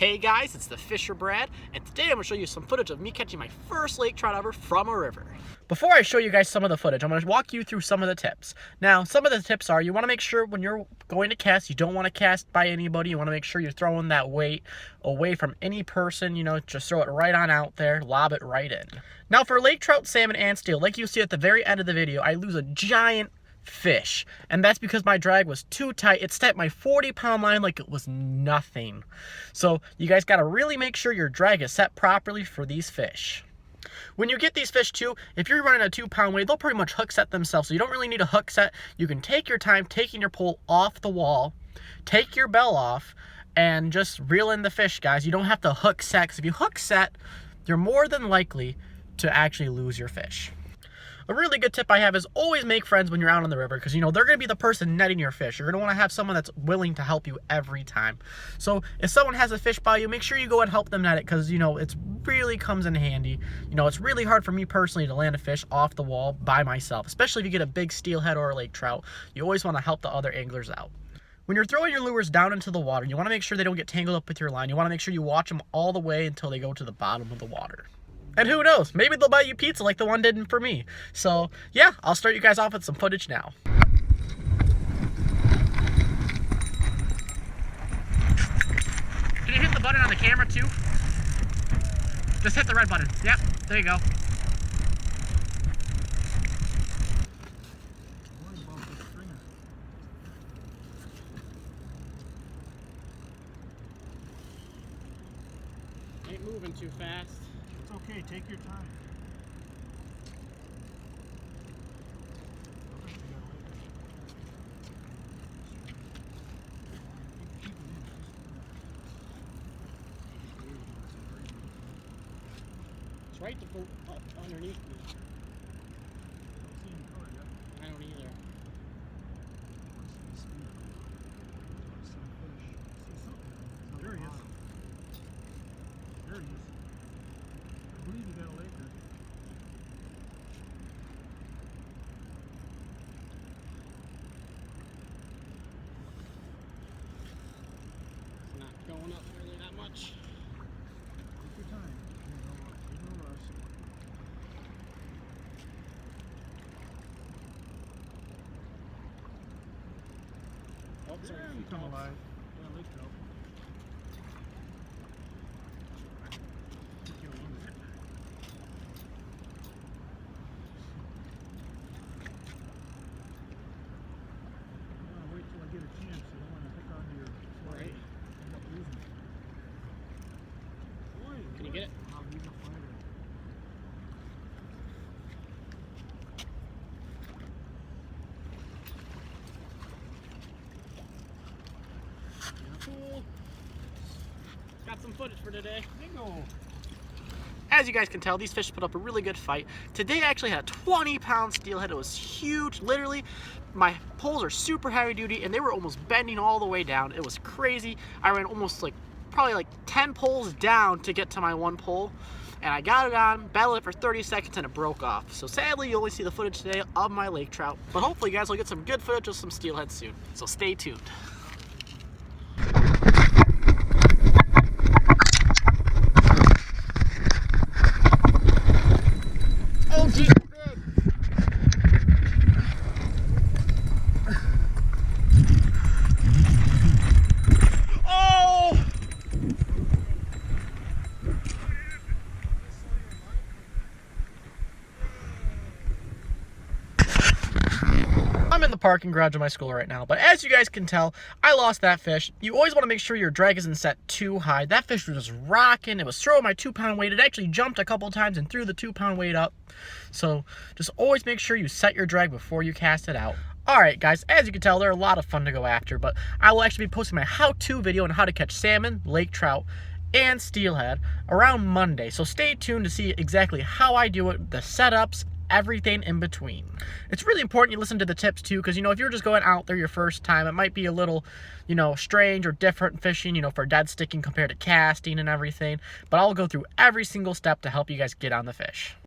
Hey guys, it's the Fisher Brad, and today I'm going to show you some footage of me catching my first lake trout ever from a river. Before I show you guys some of the footage, I'm going to walk you through some of the tips. Now, some of the tips are you want to make sure when you're going to cast, you don't want to cast by anybody. You want to make sure you're throwing that weight away from any person, just throw it right on out there, lob it right in. Now for lake trout, salmon, and steel, like you see at the very end of the video, I lose a giant fish, and that's because my drag was too tight. It set my 40-pound line like it was nothing. So you guys got to really make sure your drag is set properly for these fish. When you get these fish too, if you're running a 2-pound weight, they'll pretty much hook set themselves, so you don't really need a hook set. You can take your time taking your pole off the wall, take your bell off, and just reel in the fish, guys. You don't have to hook set, because if you hook set, you're more than likely to actually lose your fish. A really good tip I have is always make friends when you're out on the river, because they're going to be the person netting your fish. You're going to want to have someone that's willing to help you every time. So if someone has a fish by you, make sure you go and help them net it, because it really comes in handy. It's really hard for me personally to land a fish off the wall by myself, especially if you get a big steelhead or a lake trout. You always want to help the other anglers out. When you're throwing your lures down into the water, you want to make sure they don't get tangled up with your line. You want to make sure you watch them all the way until they go to the bottom of the water. And who knows, maybe they'll buy you pizza like the one did for me. So yeah, I'll start you guys off with some footage now. Can you hit the button on the camera too? Just hit the red button. Yep, there you go. Ain't moving too fast. It's okay, take your time. It's right up underneath me. I don't either. There he is. There he is. I believe you got a laker. It's not going up really that much. Take your time. There's no rush. Oh, sorry. There you come alive. Yeah, lake trout. Take your one minute. Wait till I get a chance. I don't want to hook onto your fly. Right. End up losing it. Boy, Can you get it? I'll use a fly rod. Cool. Got some footage for today. Bingo! As you guys can tell, these fish put up a really good fight. Today I actually had a 20-pound steelhead. It was huge. Literally, my poles are super heavy duty, and they were almost bending all the way down. It was crazy. I ran almost probably 10 poles down to get to my one pole, and I got it on, battled it for 30 seconds, and it broke off. So sadly, you only see the footage today of my lake trout, but hopefully you guys will get some good footage of some steelhead soon. So stay tuned. Oh, geez. Oh! I'm in the parking garage of my school right now, but as you guys can tell, I lost that fish. You always want to make sure your drag isn't set too high. That fish was just rocking. It was throwing my 2-pound weight. It actually jumped a couple times and threw the 2-pound weight up. So just always make sure you set your drag before you cast it out. Alright guys, as you can tell, they're a lot of fun to go after, but I will actually be posting my how-to video on how to catch salmon, lake trout, and steelhead around Monday. So stay tuned to see exactly how I do it, the setups, everything in between. It's really important you listen to the tips too, because if you're just going out there your first time, it might be a little strange or different fishing for dead sticking compared to casting and everything, but I'll go through every single step to help you guys get on the fish.